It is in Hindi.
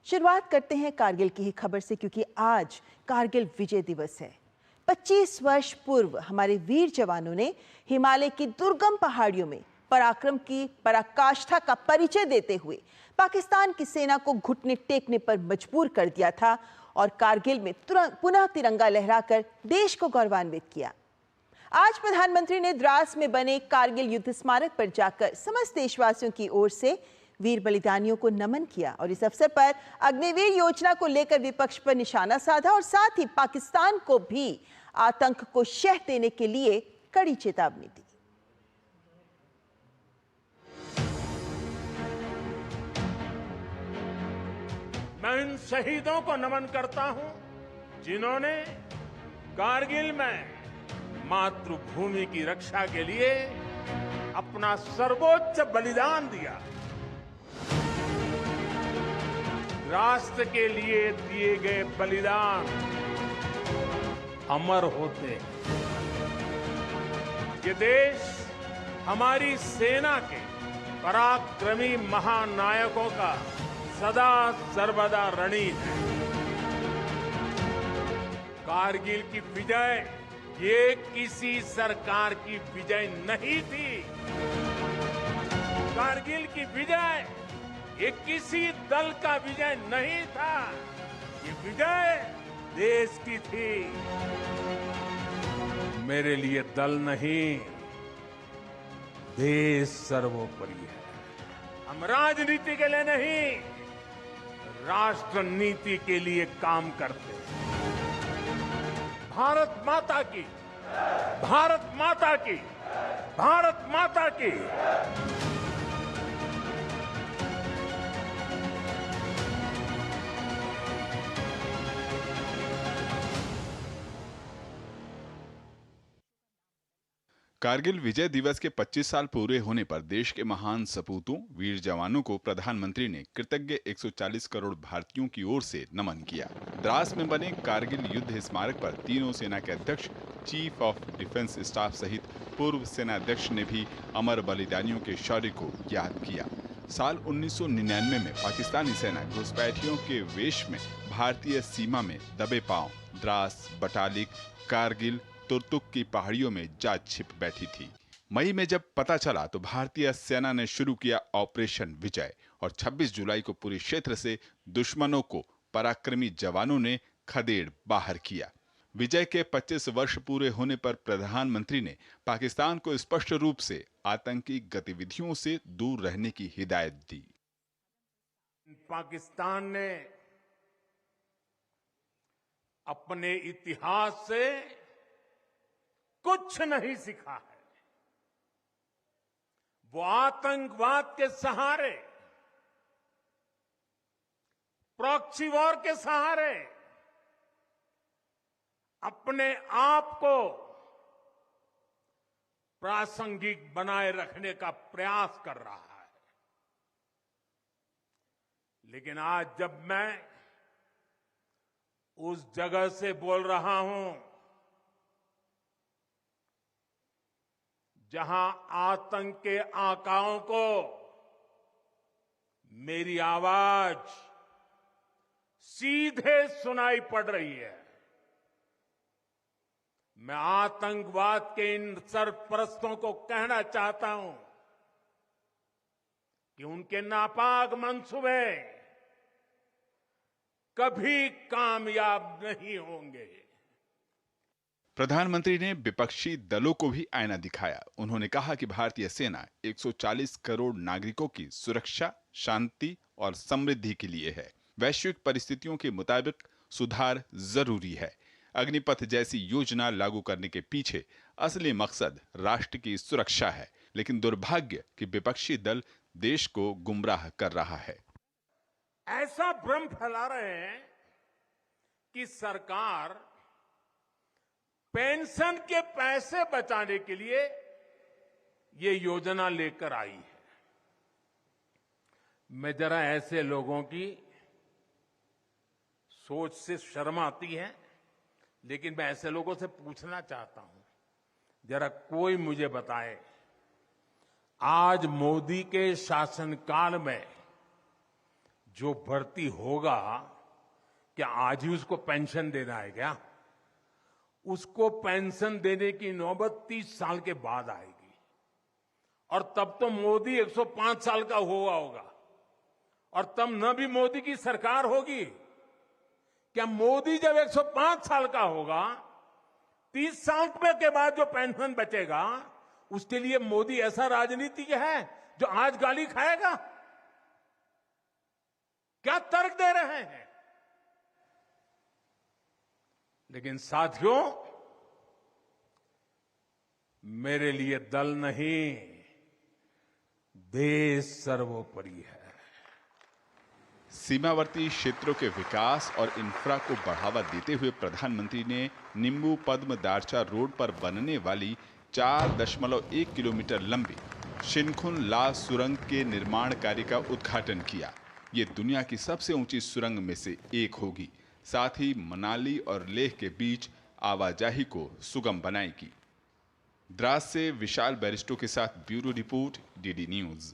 शुरुआत करते हैं कारगिल की ही खबर से, क्योंकि आज कारगिल विजय दिवस है। 25 वर्ष पूर्व हमारे वीर जवानों ने हिमालय की दुर्गम पहाड़ियों में पराक्रम की पराकाष्ठा का परिचय देते हुए पाकिस्तान की सेना को घुटने टेकने पर मजबूर कर दिया था और कारगिल में पुनः तिरंगा लहराकर देश को गौरवान्वित किया। आज प्रधानमंत्री ने द्रास में बने कारगिल युद्ध स्मारक पर जाकर समस्त देशवासियों की ओर से वीर बलिदानियों को नमन किया और इस अवसर पर अग्निवीर योजना को लेकर विपक्ष पर निशाना साधा और साथ ही पाकिस्तान को भी आतंक को शह देने के लिए कड़ी चेतावनी दी। मैं इन शहीदों को नमन करता हूं जिन्होंने कारगिल में मातृभूमि की रक्षा के लिए अपना सर्वोच्च बलिदान दिया। राष्ट्र के लिए दिए गए बलिदान अमर होते हैं। ये देश हमारी सेना के पराक्रमी महानायकों का सदा सर्वदा ऋणी है। कारगिल की विजय ये किसी सरकार की विजय नहीं थी। कारगिल की विजय ये किसी दल का विजय नहीं था। ये विजय देश की थी। मेरे लिए दल नहीं, देश सर्वोपरि है। हम राजनीति के लिए नहीं, राष्ट्र नीति के लिए काम करते हैं। भारत माता की, भारत माता की, भारत माता की। कारगिल विजय दिवस के 25 साल पूरे होने पर देश के महान सपूतों वीर जवानों को प्रधानमंत्री ने कृतज्ञ 140 करोड़ भारतीयों की ओर से नमन किया। द्रास में बने कारगिल युद्ध स्मारक पर तीनों सेना के अध्यक्ष, चीफ ऑफ डिफेंस स्टाफ सहित पूर्व सेनाध्यक्ष ने भी अमर बलिदानियों के शौर्य को याद किया। साल 1999 में पाकिस्तानी सेना घुसपैठियों के वेश में भारतीय सीमा में दबे पांव द्रास, बटालिक, कारगिल, तुर्तुक की पहाड़ियों में जा छिप बैठी थी। मई में जब पता चला तो भारतीय सेना ने शुरू किया ऑपरेशन विजय और 26 जुलाई को पूरे क्षेत्र से दुश्मनों को पराक्रमी जवानों ने खदेड़ बाहर किया। विजय के 25 वर्ष पूरे होने पर प्रधानमंत्री ने पाकिस्तान को स्पष्ट रूप से आतंकी गतिविधियों से दूर रहने की हिदायत दी। पाकिस्तान ने अपने इतिहास से कुछ नहीं सीखा है। वो आतंकवाद के सहारे, प्रॉक्सी वॉर के सहारे अपने आप को प्रासंगिक बनाए रखने का प्रयास कर रहा है। लेकिन आज जब मैं उस जगह से बोल रहा हूं जहां आतंक के आकाओं को मेरी आवाज सीधे सुनाई पड़ रही है, मैं आतंकवाद के इन सरपरस्तों को कहना चाहता हूं कि उनके नापाक मंसूबे कभी कामयाब नहीं होंगे। प्रधानमंत्री ने विपक्षी दलों को भी आईना दिखाया। उन्होंने कहा कि भारतीय सेना 140 करोड़ नागरिकों की सुरक्षा, शांति और समृद्धि के लिए है। वैश्विक परिस्थितियों के मुताबिक सुधार जरूरी है। अग्निपथ जैसी योजना लागू करने के पीछे असली मकसद राष्ट्र की सुरक्षा है, लेकिन दुर्भाग्य कि विपक्षी दल देश को गुमराह कर रहा है। ऐसा भ्रम फैला रहे हैं कि सरकार पेंशन के पैसे बचाने के लिए ये योजना लेकर आई है। मैं जरा ऐसे लोगों की सोच से शर्म आती है, लेकिन मैं ऐसे लोगों से पूछना चाहता हूं, जरा कोई मुझे बताए, आज मोदी के शासनकाल में जो भर्ती होगा क्या आज ही उसको पेंशन देना है क्या? उसको पेंशन देने की नौबत 30 साल के बाद आएगी और तब तो मोदी 105 साल का हुआ होगा और तब न भी मोदी की सरकार होगी। क्या मोदी जब 105 साल का होगा, 30 साल के बाद जो पेंशन बचेगा उसके लिए मोदी ऐसा राजनीतिक है जो आज गाली खाएगा? क्या तर्क दे रहे हैं? लेकिन साथियों, मेरे लिए दल नहीं, देश सर्वोपरि है। सीमावर्ती क्षेत्रों के विकास और इंफ्रा को बढ़ावा देते हुए प्रधानमंत्री ने निम्बू पद्म दारचा रोड पर बनने वाली 4.1 किलोमीटर लंबी शिनखुन ला सुरंग के निर्माण कार्य का उद्घाटन किया। ये दुनिया की सबसे ऊंची सुरंग में से एक होगी। साथ ही मनाली और लेह के बीच आवाजाही को सुगम बनाएगी। द्रास से विशाल बैरिस्टो के साथ ब्यूरो रिपोर्ट, डीडी न्यूज।